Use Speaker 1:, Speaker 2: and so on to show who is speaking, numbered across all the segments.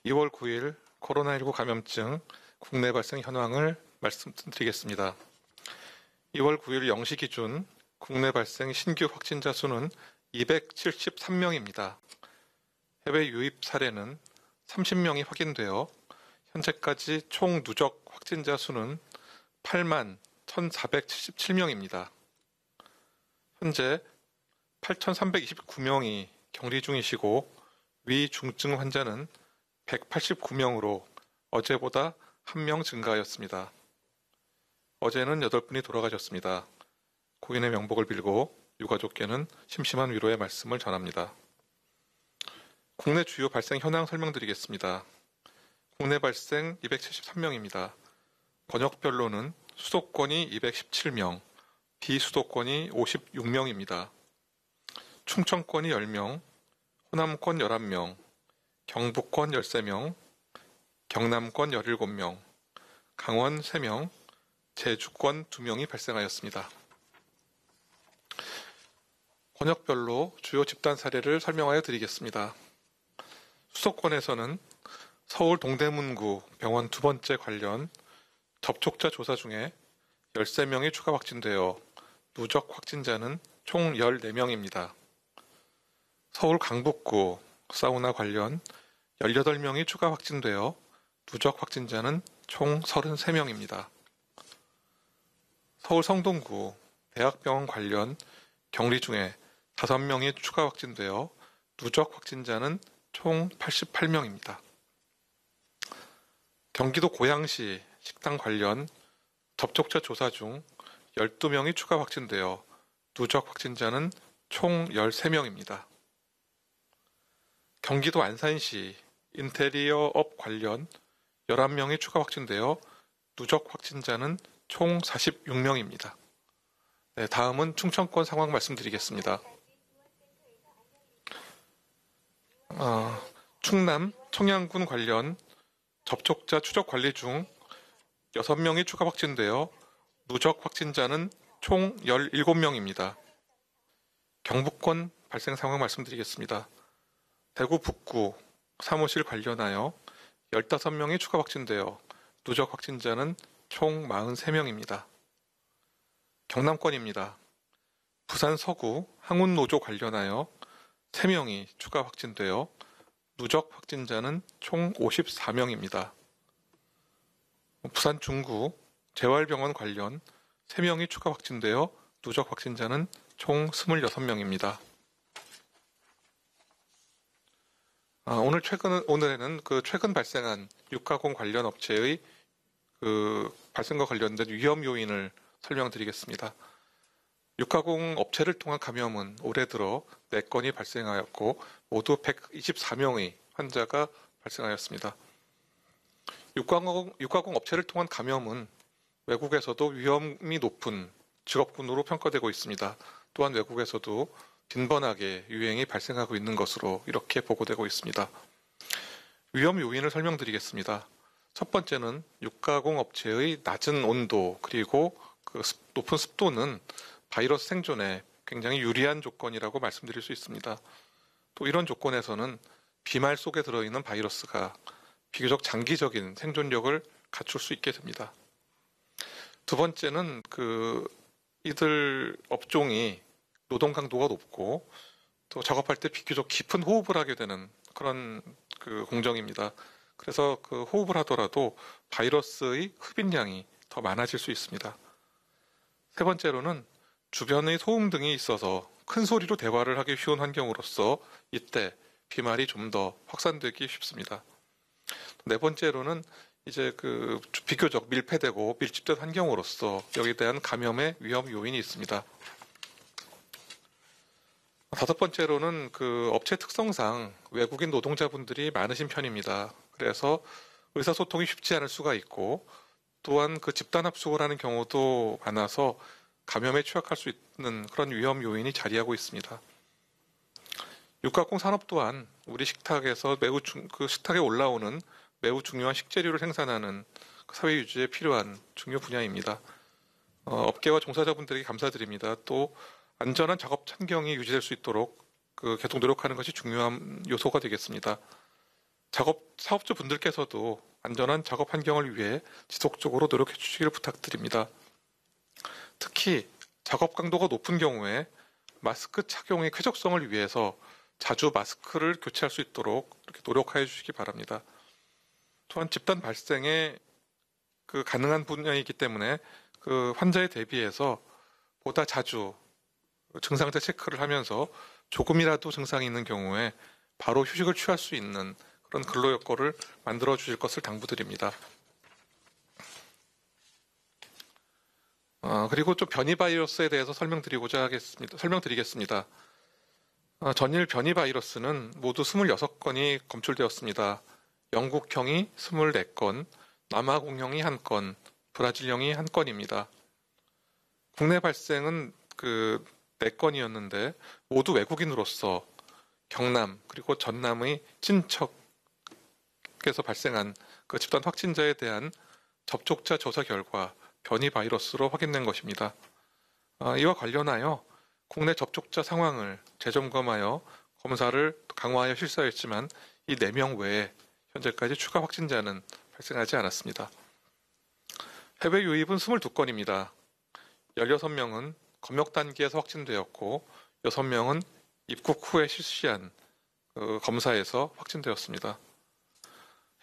Speaker 1: 2월 9일 코로나19 감염증 국내 발생 현황을 말씀드리겠습니다. 2월 9일 0시 기준 국내 발생 신규 확진자 수는 273명입니다. 해외 유입 사례는 30명이 확인되어 현재까지 총 누적 확진자 수는 8만 1,477명입니다. 현재 8,329명이 격리 중이시고 위중증 환자는 189명으로 어제보다 1명 증가하였습니다. 어제는 8분이 돌아가셨습니다. 고인의 명복을 빌고 유가족께는 심심한 위로의 말씀을 전합니다. 국내 주요 발생 현황 설명드리겠습니다. 국내 발생 273명입니다. 번역별로는 수도권이 217명, 비수도권이 56명입니다. 충청권이 10명, 호남권 11명, 경북권 13명, 경남권 17명, 강원 3명, 제주권 2명이 발생하였습니다. 권역별로 주요 집단 사례를 설명하여 드리겠습니다. 수도권에서는 서울 동대문구 병원 2번째 관련 접촉자 조사 중에 13명이 추가 확진되어 누적 확진자는 총 14명입니다. 서울 강북구 사우나 관련 18명이 추가 확진되어 누적 확진자는 총 33명입니다. 서울 성동구 대학병원 관련 격리 중에 5명이 추가 확진되어 누적 확진자는 총 88명입니다. 경기도 고양시 식당 관련 접촉자 조사 중 12명이 추가 확진되어 누적 확진자는 총 13명입니다. 경기도 안산시 인테리어업 관련 11명이 추가 확진되어 누적 확진자는 총 46명입니다. 네, 다음은 충청권 상황 말씀드리겠습니다. 충남 청양군 관련 접촉자 추적 관리 중 6명이 추가 확진되어 누적 확진자는 총 17명입니다. 경북권 발생 상황 말씀드리겠습니다. 대구 북구 사무실 관련하여 15명이 추가 확진되어 누적 확진자는 총 43명입니다. 경남권입니다. 부산 서구 항운노조 관련하여 3명이 추가 확진되어 누적 확진자는 총 54명입니다. 부산 중구 재활병원 관련 3명이 추가 확진되어 누적 확진자는 총 26명입니다. 오늘에는 최근 발생한 육가공 관련 업체의 발생과 관련된 위험 요인을 설명드리겠습니다. 육가공 업체를 통한 감염은 올해 들어 4건이 발생하였고 모두 124명의 환자가 발생하였습니다. 육가공 업체를 통한 감염은 외국에서도 위험이 높은 직업군으로 평가되고 있습니다. 또한 외국에서도 빈번하게 유행이 발생하고 있는 것으로 이렇게 보고되고 있습니다. 위험 요인을 설명드리겠습니다. 첫 번째는 육가공 업체의 낮은 온도 그리고 높은 습도는 바이러스 생존에 굉장히 유리한 조건이라고 말씀드릴 수 있습니다. 또 이런 조건에서는 비말 속에 들어있는 바이러스가 비교적 장기적인 생존력을 갖출 수 있게 됩니다. 두 번째는 이들 업종이 노동 강도가 높고 또 작업할 때 비교적 깊은 호흡을 하게 되는 그런 공정입니다. 그래서 호흡을 하더라도 바이러스의 흡인량이 더 많아질 수 있습니다. 세 번째로는 주변의 소음 등이 있어서 큰 소리로 대화를 하기 쉬운 환경으로서 이때 비말이 좀 더 확산되기 쉽습니다. 네 번째로는 이제 비교적 밀폐되고 밀집된 환경으로서 여기에 대한 감염의 위험 요인이 있습니다. 다섯 번째로는 업체 특성상 외국인 노동자분들이 많으신 편입니다. 그래서 의사소통이 쉽지 않을 수가 있고 또한 집단 합숙을 하는 경우도 많아서 감염에 취약할 수 있는 그런 위험 요인이 자리하고 있습니다. 육가공 산업 또한 우리 식탁에서 식탁에 올라오는 매우 중요한 식재료를 생산하는 사회 유지에 필요한 중요 분야입니다. 업계와 종사자분들에게 감사드립니다. 또 안전한 작업 환경이 유지될 수 있도록 계속 노력하는 것이 중요한 요소가 되겠습니다. 사업주 분들께서도 안전한 작업 환경을 위해 지속적으로 노력해 주시기를 부탁드립니다. 특히 작업 강도가 높은 경우에 마스크 착용의 쾌적성을 위해서 자주 마스크를 교체할 수 있도록 이렇게 노력하여 주시기 바랍니다. 또한 집단 발생에 가능한 분야이기 때문에 환자에 대비해서 보다 자주 증상자 체크를 하면서 조금이라도 증상이 있는 경우에 바로 휴식을 취할 수 있는 그런 근로 여건을 만들어 주실 것을 당부드립니다. 그리고 좀 변이 바이러스에 대해서 설명드리겠습니다. 전일 변이 바이러스는 모두 26건이 검출되었습니다. 영국형이 24건, 남아공형이 1건, 브라질형이 1건입니다. 국내 발생은 4건이었는데 모두 외국인으로서 경남 그리고 전남의 친척에서 발생한 집단 확진자에 대한 접촉자 조사 결과 변이 바이러스로 확인된 것입니다. 이와 관련하여 국내 접촉자 상황을 재점검하여 검사를 강화하여 실시하였지만 이 4명 외에 현재까지 추가 확진자는 발생하지 않았습니다. 해외 유입은 22건입니다. 16명은 검역 단계에서 확진되었고 6명은 입국 후에 실시한 검사에서 확진되었습니다.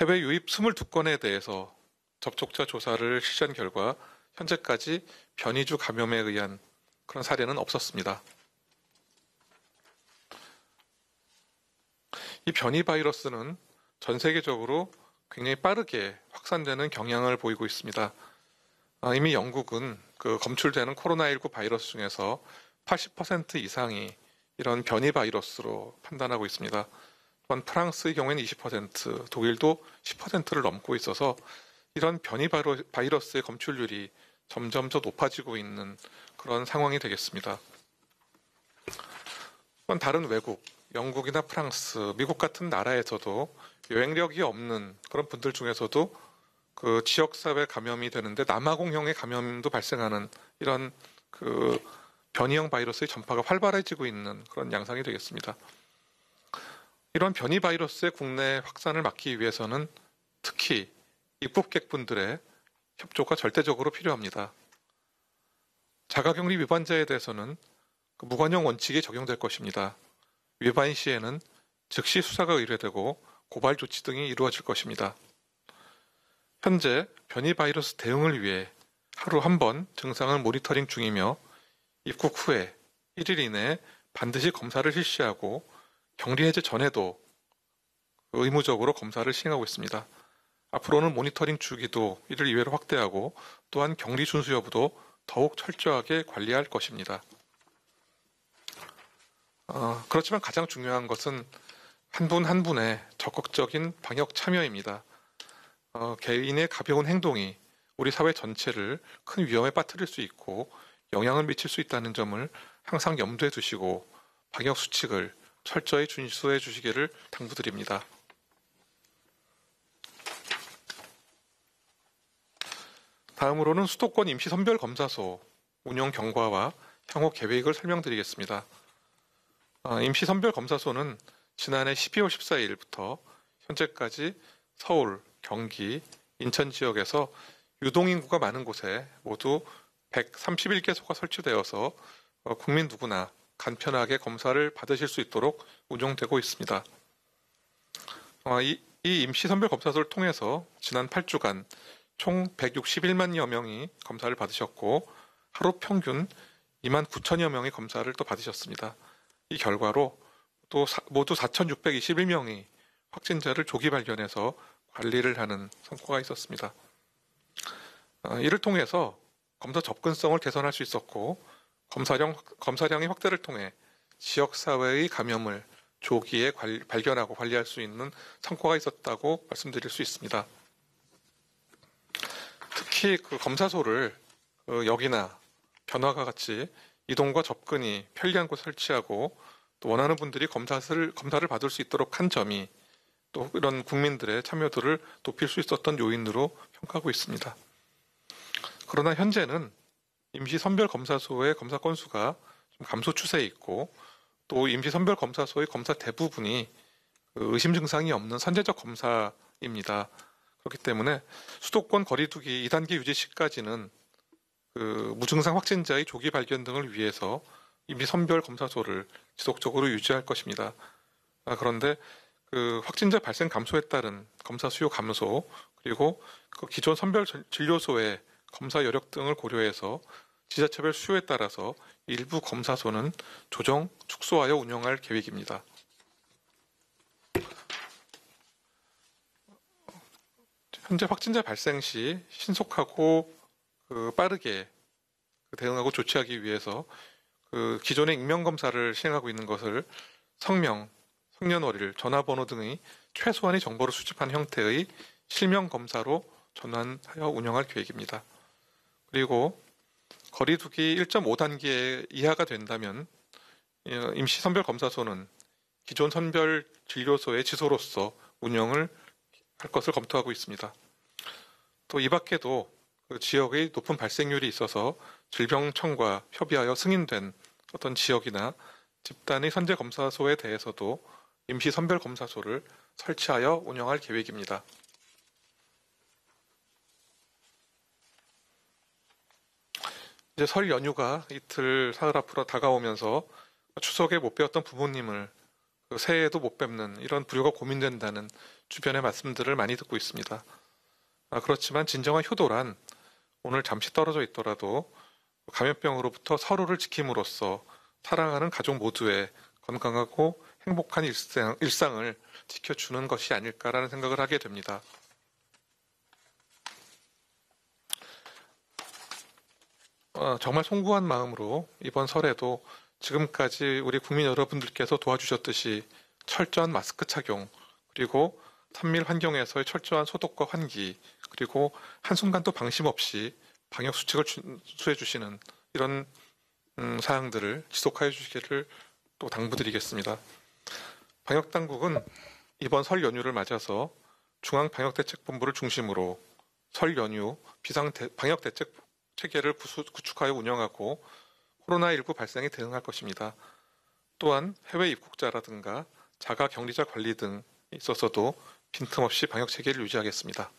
Speaker 1: 해외 유입 22건에 대해서 접촉자 조사를 실시한 결과 현재까지 변이주 감염에 의한 그런 사례는 없었습니다. 이 변이 바이러스는 전 세계적으로 굉장히 빠르게 확산되는 경향을 보이고 있습니다. 이미 영국은 검출되는 코로나19 바이러스 중에서 80% 이상이 이런 변이 바이러스로 판단하고 있습니다. 또한 프랑스의 경우에는 20%, 독일도 10%를 넘고 있어서 이런 변이 바이러스의 검출률이 점점 더 높아지고 있는 그런 상황이 되겠습니다. 또한 다른 외국, 영국이나 프랑스, 미국 같은 나라에서도 여행력이 없는 그런 분들 중에서도 지역사회 감염이 되는데 남아공형의 감염도 발생하는 이런 변이형 바이러스의 전파가 활발해지고 있는 그런 양상이 되겠습니다. 이런 변이 바이러스의 국내 확산을 막기 위해서는 특히 입국객분들의 협조가 절대적으로 필요합니다. 자가격리 위반자에 대해서는 무관용 원칙이 적용될 것입니다. 위반 시에는 즉시 수사가 의뢰되고 고발 조치 등이 이루어질 것입니다. 현재 변이 바이러스 대응을 위해 하루 한 번 증상을 모니터링 중이며 입국 후에 1일 이내에 반드시 검사를 실시하고 격리 해제 전에도 의무적으로 검사를 시행하고 있습니다. 앞으로는 모니터링 주기도 1일 이외로 확대하고 또한 격리 준수 여부도 더욱 철저하게 관리할 것입니다. 그렇지만 가장 중요한 것은 한 분 한 분의 적극적인 방역 참여입니다. 개인의 가벼운 행동이 우리 사회 전체를 큰 위험에 빠뜨릴 수 있고 영향을 미칠 수 있다는 점을 항상 염두에 두시고 방역 수칙을 철저히 준수해 주시기를 당부드립니다. 다음으로는 수도권 임시선별검사소 운영 경과와 향후 계획을 설명드리겠습니다. 임시선별검사소는 지난해 12월 14일부터 현재까지 서울, 경기, 인천 지역에서 유동인구가 많은 곳에 모두 131개소가 설치되어서 국민 누구나 간편하게 검사를 받으실 수 있도록 운영되고 있습니다. 이 임시선별검사소를 통해서 지난 8주간 총 161만여 명이 검사를 받으셨고 하루 평균 2만 9천여 명이 검사를 또 받으셨습니다. 이 결과로 또 모두 4,621명이 확진자를 조기 발견해서 관리를 하는 성과가 있었습니다. 이를 통해서 검사 접근성을 개선할 수 있었고 검사량의 확대를 통해 지역사회의 감염을 조기에 발견하고 관리할 수 있는 성과가 있었다고 말씀드릴 수 있습니다. 특히 검사소를 역이나 견학과 같이 이동과 접근이 편리한 곳에 설치하고 또 원하는 분들이 검사를 받을 수 있도록 한 점이 또 이런 국민들의 참여도를 높일 수 있었던 요인으로 평가하고 있습니다. 그러나 현재는 임시선별검사소의 검사 건수가 좀 감소 추세에 있고 또 임시선별검사소의 검사 대부분이 의심 증상이 없는 선제적 검사입니다. 그렇기 때문에 수도권 거리두기 2단계 유지 시까지는 무증상 확진자의 조기 발견 등을 위해서 임시 선별 검사소를 지속적으로 유지할 것입니다. 그런데 확진자 발생 감소에 따른 검사 수요 감소, 그리고 기존 선별 진료소의 검사 여력 등을 고려해서 지자체별 수요에 따라서 일부 검사소는 조정, 축소하여 운영할 계획입니다. 현재 확진자 발생 시 신속하고 빠르게 대응하고 조치하기 위해서 기존의 익명검사를 시행하고 있는 것을 성명, 생년월일, 전화번호 등의 최소한의 정보를 수집한 형태의 실명검사로 전환하여 운영할 계획입니다. 그리고 거리두기 1.5단계 이하가 된다면 임시 선별검사소는 기존 선별 진료소의 지소로서 운영을 할 것을 검토하고 있습니다. 또 이 밖에도 지역의 높은 발생률이 있어서 질병청과 협의하여 승인된 어떤 지역이나 집단의 선제검사소에 대해서도 임시 선별검사소를 설치하여 운영할 계획입니다. 이제 설 연휴가 이틀 사흘 앞으로 다가오면서 추석에 못 뵈었던 부모님을 새해에도 못 뵙는 이런 불효가 고민된다는 주변의 말씀들을 많이 듣고 있습니다. 그렇지만 진정한 효도란 오늘 잠시 떨어져 있더라도 감염병으로부터 서로를 지킴으로써 사랑하는 가족 모두의 건강하고 행복한 일상을 지켜주는 것이 아닐까라는 생각을 하게 됩니다. 정말 송구한 마음으로 이번 설에도 지금까지 우리 국민 여러분들께서 도와주셨듯이 철저한 마스크 착용, 그리고 산밀 환경에서의 철저한 소독과 환기, 그리고 한순간도 방심 없이 방역 수칙을 준수해 주시는 이런 사항들을 지속하여 주시기를 또 당부드리겠습니다. 방역당국은 이번 설 연휴를 맞아서 중앙방역대책본부를 중심으로 설 연휴 방역대책 체계를 구축하여 운영하고 코로나19 발생에 대응할 것입니다. 또한 해외 입국자라든가 자가 격리자 관리 등에 있어서도 빈틈없이 방역 체계를 유지하겠습니다.